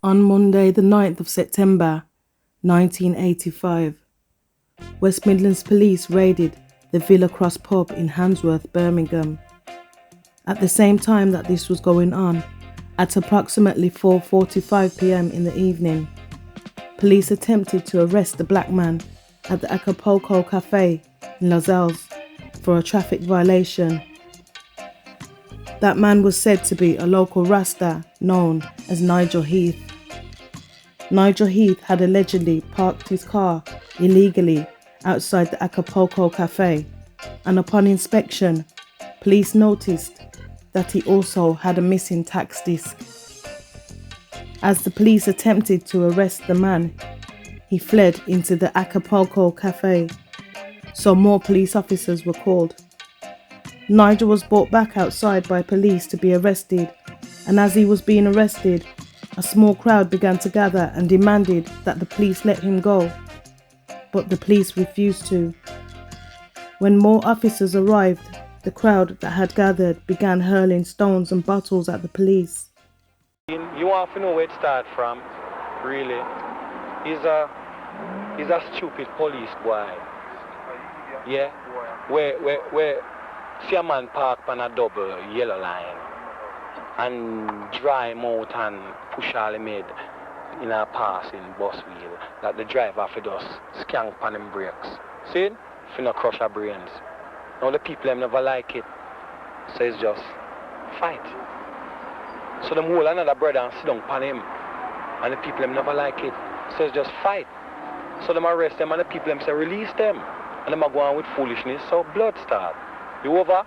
On Monday, the 9th of September, 1985, West Midlands Police raided the Villa Cross pub in Handsworth, Birmingham. At the same time that this was going on, at approximately 4:45 p.m. in the evening, police attempted to arrest the black man at the Acapulco Cafe in Lozells for a traffic violation. That man was said to be a local rasta known as Nigel Heath. Nigel Heath had allegedly parked his car illegally outside the Acapulco Cafe, and upon inspection, police noticed that he also had a missing tax disc. As the police attempted to arrest the man, he fled into the Acapulco Cafe, so more police officers were called. Nigel was brought back outside by police to be arrested, and as he was being arrested, a small crowd began to gather and demanded that the police let him go, but the police refused to. When more officers arrived, the crowd that had gathered began hurling stones and bottles at the police. You want to know where it started from, really? He's a stupid police boy. Yeah? Where see a man park on a double yellow line and dry him out and push all him head in a passing bus wheel that the driver for just skank on him brakes. See? If you not crush our brains. Now the people them never like it. So it's just fight. So them hold another brother and sit down on him. And the people them never like it. So it's just fight. So them arrest them and the people them say release them. And them are going with foolishness. So blood start. You over?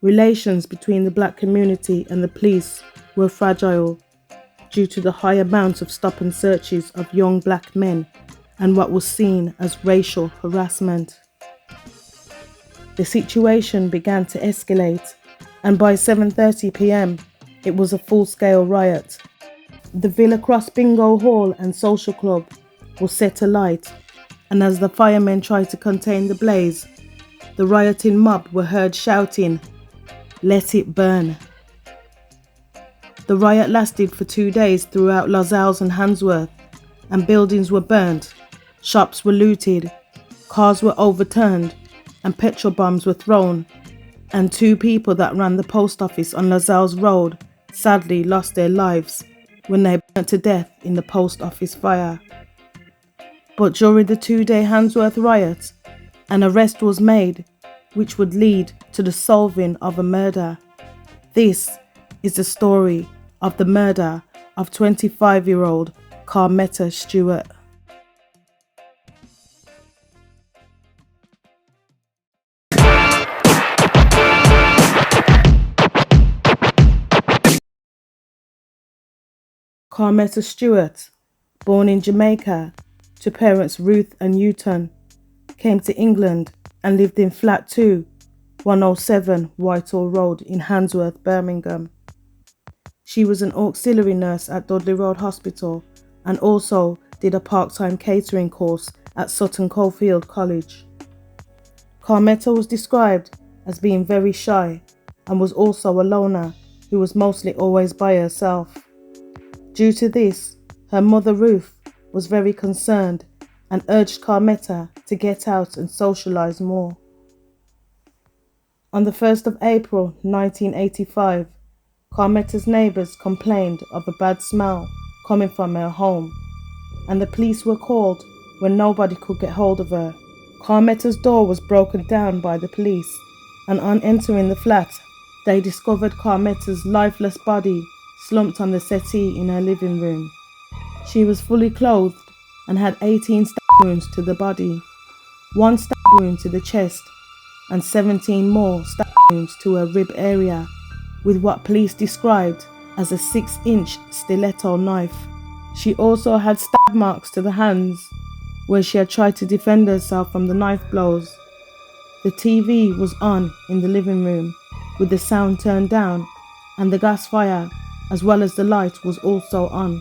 Relations between the black community and the police were fragile due to the high amounts of stop and searches of young black men and what was seen as racial harassment. The situation began to escalate, and by 7:30 p.m, it was a full-scale riot. The Villa Cross Bingo Hall and Social Club was set alight, and as the firemen tried to contain the blaze, the rioting mob were heard shouting, "Let it burn." The riot lasted for 2 days throughout Lozells and Handsworth, and buildings were burnt, shops were looted, cars were overturned, and petrol bombs were thrown, and 2 people that ran the post office on Lozells Road sadly lost their lives when they burnt to death in the post office fire. But during the 2-day Handsworth riot, an arrest was made which would lead to the solving of a murder. This is the story of the murder of 25-year-old Carmetta Stewart. Carmetta Stewart, born in Jamaica to parents Ruth and Newton, came to England and lived in Flat 2, 107 Whitehall Road in Handsworth, Birmingham. She was an auxiliary nurse at Dudley Road Hospital and also did a part-time catering course at Sutton Coldfield College. Carmetta was described as being very shy and was also a loner who was mostly always by herself. Due to this, her mother Ruth was very concerned and urged Carmetta to get out and socialise more. On the 1st of April 1985, Carmetta's neighbours complained of a bad smell coming from her home, and the police were called when nobody could get hold of her. Carmetta's door was broken down by the police, and on entering the flat, they discovered Carmetta's lifeless body slumped on the settee in her living room. She was fully clothed and had 18 stab wounds to the body, 1 stab wound to the chest, and 17 more stab wounds to her rib area, with what police described as a 6-inch stiletto knife. She also had stab marks to the hands, where she had tried to defend herself from the knife blows. The TV was on in the living room, with the sound turned down, and the gas fire, as well as the light, was also on.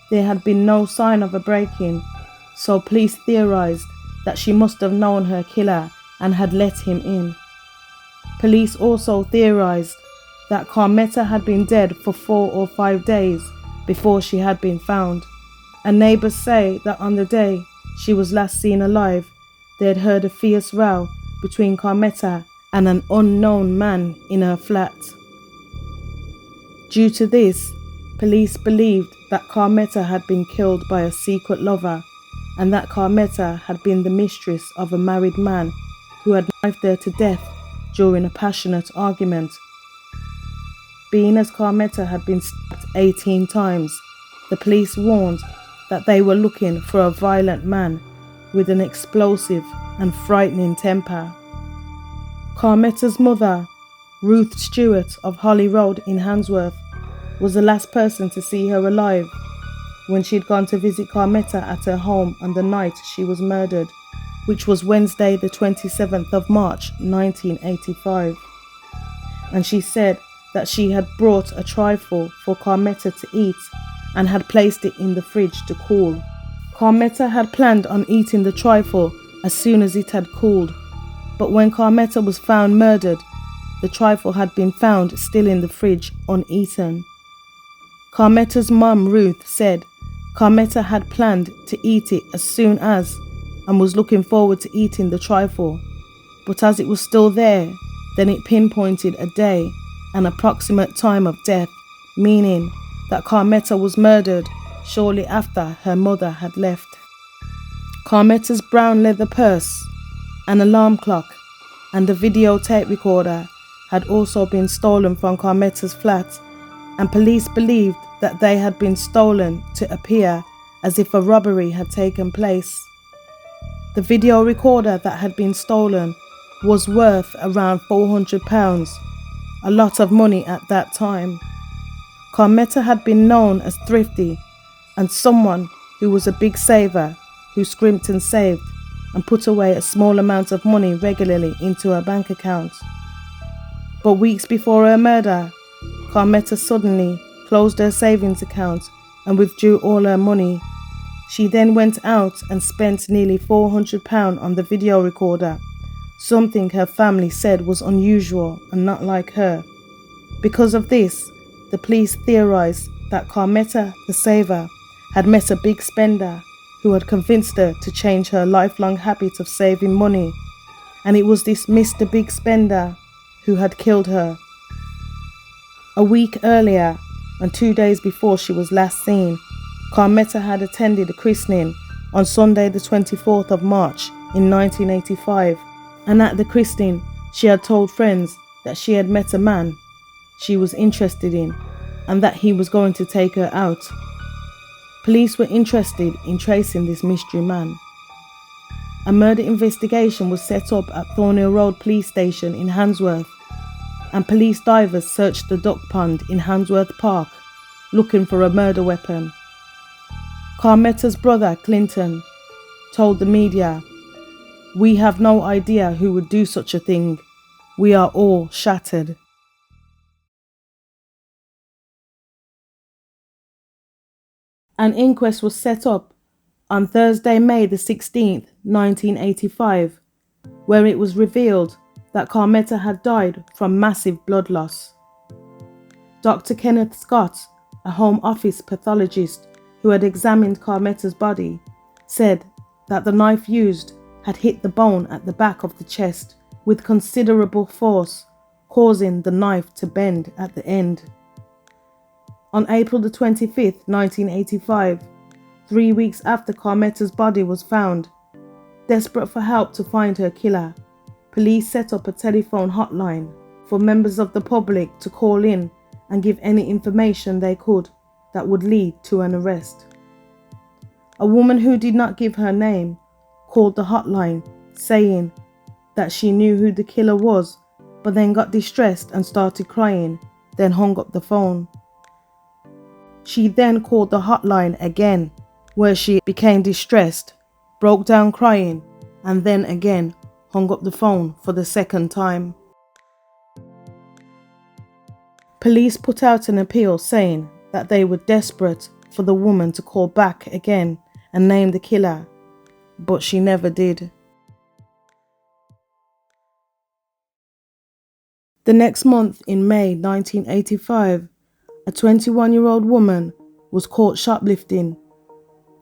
There had been no sign of a break-in, so police theorised that she must have known her killer and had let him in. Police also theorised that Carmetta had been dead for 4 or 5 days before she had been found, and neighbours say that on the day she was last seen alive, they had heard a fierce row between Carmetta and an unknown man in her flat. Due to this, police believed that Carmetta had been killed by a secret lover, and that Carmetta had been the mistress of a married man who had knifed her to death during a passionate argument. Being as Carmetta had been stabbed 18 times, the police warned that they were looking for a violent man with an explosive and frightening temper. Carmetta's mother, Ruth Stewart of Holly Road in Handsworth, was the last person to see her alive when she'd gone to visit Carmetta at her home on the night she was murdered, which was Wednesday the 27th of March 1985. And she said that she had brought a trifle for Carmetta to eat and had placed it in the fridge to cool. Carmetta had planned on eating the trifle as soon as it had cooled, but when Carmetta was found murdered, the trifle had been found still in the fridge uneaten. Carmetta's mum, Ruth, said Carmetta had planned to eat it as soon as and was looking forward to eating the trifle, but as it was still there, then it pinpointed a day and approximate time of death, meaning that Carmetta was murdered shortly after her mother had left. Carmetta's brown leather purse, an alarm clock, and a videotape recorder had also been stolen from Carmetta's flat, and police believed that they had been stolen to appear as if a robbery had taken place. The video recorder that had been stolen was worth around £400, a lot of money at that time. Carmetta had been known as thrifty and someone who was a big saver who scrimped and saved and put away a small amount of money regularly into her bank account. But weeks before her murder, Carmetta suddenly closed her savings account and withdrew all her money. She then went out and spent nearly £400 on the video recorder, something her family said was unusual and not like her. Because of this, the police theorized that Carmetta, the saver, had met a big spender who had convinced her to change her lifelong habit of saving money, and it was this Mr. Big Spender who had killed her. A week earlier, and 2 days before she was last seen, Carmetta had attended a christening on Sunday the 24th of March in 1985, and at the christening she had told friends that she had met a man she was interested in and that he was going to take her out. Police were interested in tracing this mystery man. A murder investigation was set up at Thornhill Road Police Station in Handsworth, and police divers searched the duck pond in Handsworth Park looking for a murder weapon. Carmetta's brother, Clinton, told the media, "We have no idea who would do such a thing. We are all shattered." An inquest was set up on Thursday, May the 16th, 1985, where it was revealed that Carmetta had died from massive blood loss. Dr. Kenneth Scott, a Home Office pathologist who had examined Carmetta's body, said that the knife used had hit the bone at the back of the chest with considerable force, causing the knife to bend at the end. On April the 25th, 1985, 3 weeks after Carmetta's body was found, desperate for help to find her killer, police set up a telephone hotline for members of the public to call in and give any information they could that would lead to an arrest. A woman who did not give her name called the hotline saying that she knew who the killer was, but then got distressed and started crying, then hung up the phone. She then called the hotline again, where she became distressed, broke down crying, and then again hung up the phone for the second time. Police put out an appeal saying that they were desperate for the woman to call back again and name the killer, but she never did. The next month, in May 1985, a 21-year-old woman was caught shoplifting.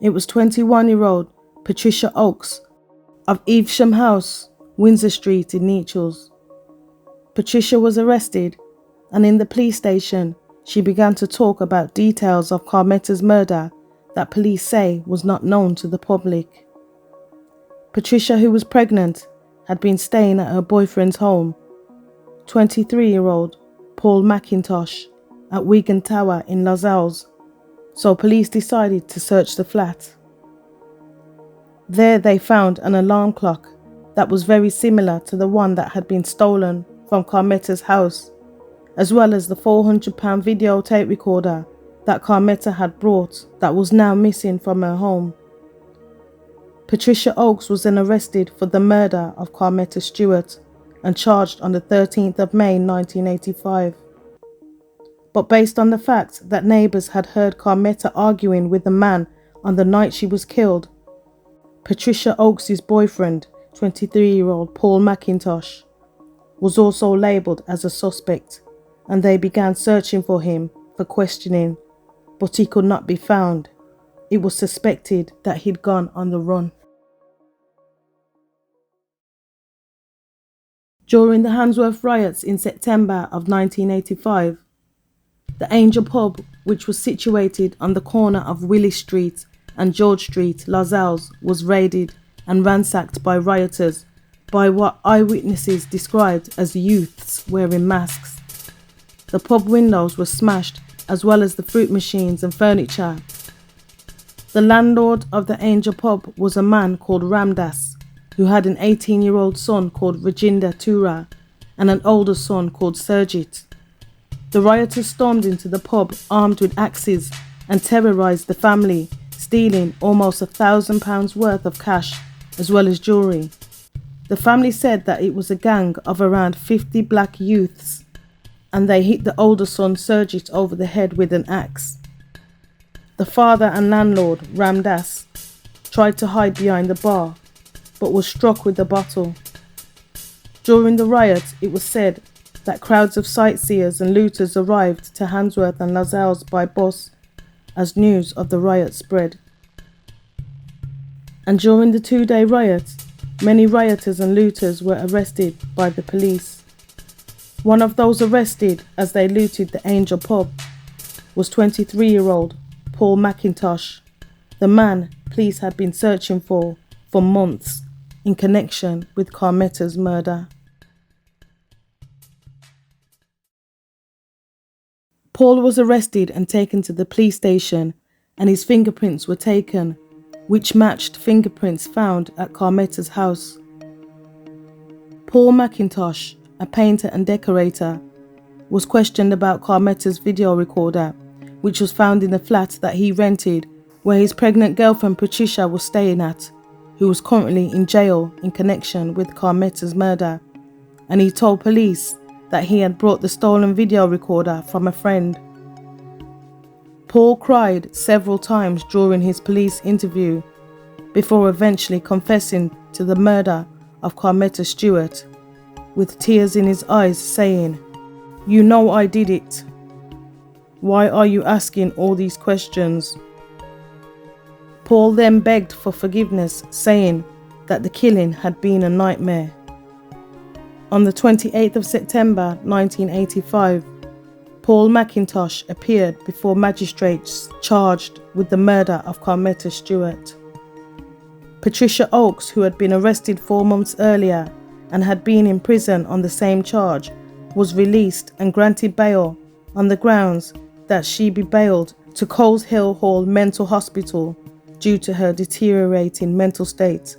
It was 21-year-old Patricia Oaks of Evesham House, Windsor Street in Nechells. Patricia was arrested, and in the police station she began to talk about details of Carmetta's murder that police say was not known to the public. Patricia, who was pregnant, had been staying at her boyfriend's home, 23-year-old Paul Macintosh, at Wigan Tower in Lozells, so police decided to search the flat. There they found an alarm clock that was very similar to the one that had been stolen from Carmetta's house, as well as the £400 videotape recorder that Carmetta had brought that was now missing from her home. Patricia Oaks was then arrested for the murder of Carmetta Stewart and charged on the 13th of May 1985. But based on the fact that neighbours had heard Carmetta arguing with the man on the night she was killed, Patricia Oaks' boyfriend, 23-year-old Paul Macintosh, was also labelled as a suspect, and they began searching for him for questioning, but he could not be found. It was suspected that he'd gone on the run. During the Handsworth Riots in September of 1985, the Angel Pub, which was situated on the corner of Willis Street and George Street, Lozells, was raided and ransacked by rioters by what eyewitnesses described as youths wearing masks. The pub windows were smashed, as well as the fruit machines and furniture. The landlord of the Angel Pub was a man called Ramdas, who had an 18-year-old son called Rajinder Tura and an older son called Surjit. The rioters stormed into the pub armed with axes and terrorised the family, stealing almost £1,000 worth of cash as well as jewellery. The family said that it was a gang of around 50 black youths, and they hit the older son Surjit over the head with an axe. The father and landlord, Ramdas, tried to hide behind the bar, but was struck with the bottle. During the riot, it was said that crowds of sightseers and looters arrived to Handsworth and Lozells by bus as news of the riot spread. And during the 2-day riot, many rioters and looters were arrested by the police. One of those arrested as they looted the Angel Pub was 23-year-old Paul Macintosh, the man police had been searching for months in connection with Carmetta's murder. Paul was arrested and taken to the police station, and his fingerprints were taken, which matched fingerprints found at Carmetta's house. Paul Macintosh, a painter and decorator, was questioned about Carmetta's video recorder, which was found in the flat that he rented, where his pregnant girlfriend Patricia was staying at, who was currently in jail in connection with Carmetta's murder, and he told police that he had brought the stolen video recorder from a friend. Paul cried several times during his police interview before eventually confessing to the murder of Carmetta Stewart, with tears in his eyes, saying, "You know I did it. Why are you asking all these questions?" Paul then begged for forgiveness, saying that the killing had been a nightmare. On the 28th of September 1985, Paul Macintosh appeared before magistrates charged with the murder of Carmetta Stewart. Patricia Oaks, who had been arrested 4 months earlier and had been in prison on the same charge, was released and granted bail on the grounds that she be bailed to Coles Hill Hall Mental Hospital due to her deteriorating mental state.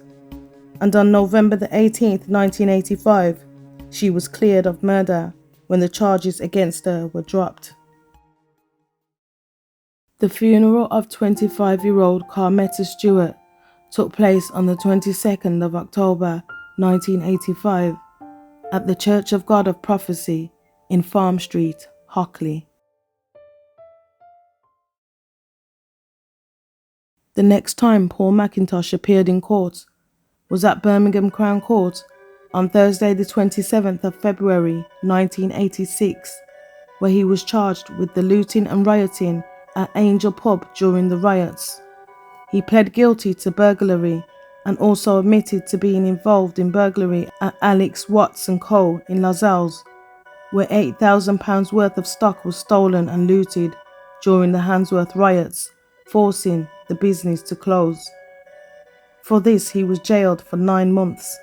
And on November the 18th, 1985, she was cleared of murder when the charges against her were dropped. The funeral of 25-year-old Carmetta Stewart took place on the 22nd of October 1985 at the Church of God of Prophecy in Farm Street, Hockley. The next time Paul Macintosh appeared in court was at Birmingham Crown Court on Thursday the 27th of February 1986, where he was charged with the looting and rioting at Angel Pub during the riots. He pled guilty to burglary and also admitted to being involved in burglary at Alex Watts & Co. in Lascelles, where £8,000 worth of stock was stolen and looted during the Handsworth Riots, forcing the business to close. For this, he was jailed for 9 months.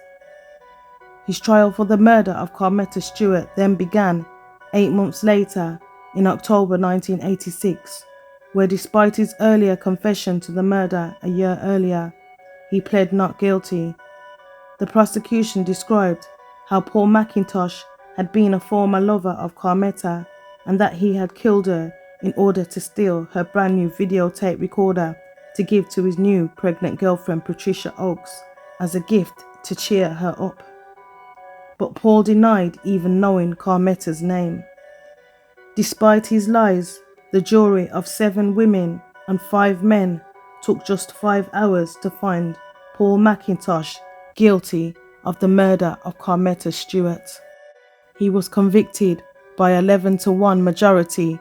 His trial for the murder of Carmetta Stewart then began 8 months later in October 1986, where despite his earlier confession to the murder a year earlier, he pled not guilty. The prosecution described how Paul Macintosh had been a former lover of Carmetta and that he had killed her in order to steal her brand new videotape recorder to give to his new pregnant girlfriend Patricia Oaks as a gift to cheer her up. But Paul denied even knowing Carmetta's name. Despite his lies, the jury of 7 women and 5 men took just 5 hours to find Paul Macintosh guilty of the murder of Carmetta Stewart. He was convicted by 11-1 majority,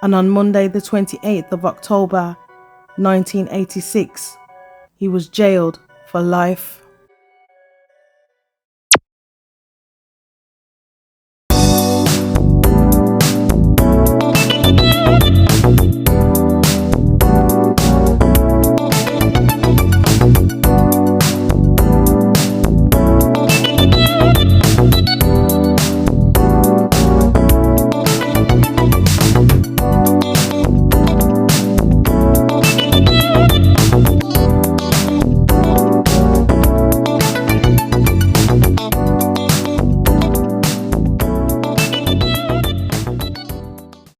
and on Monday the 28th of October 1986, he was jailed for life.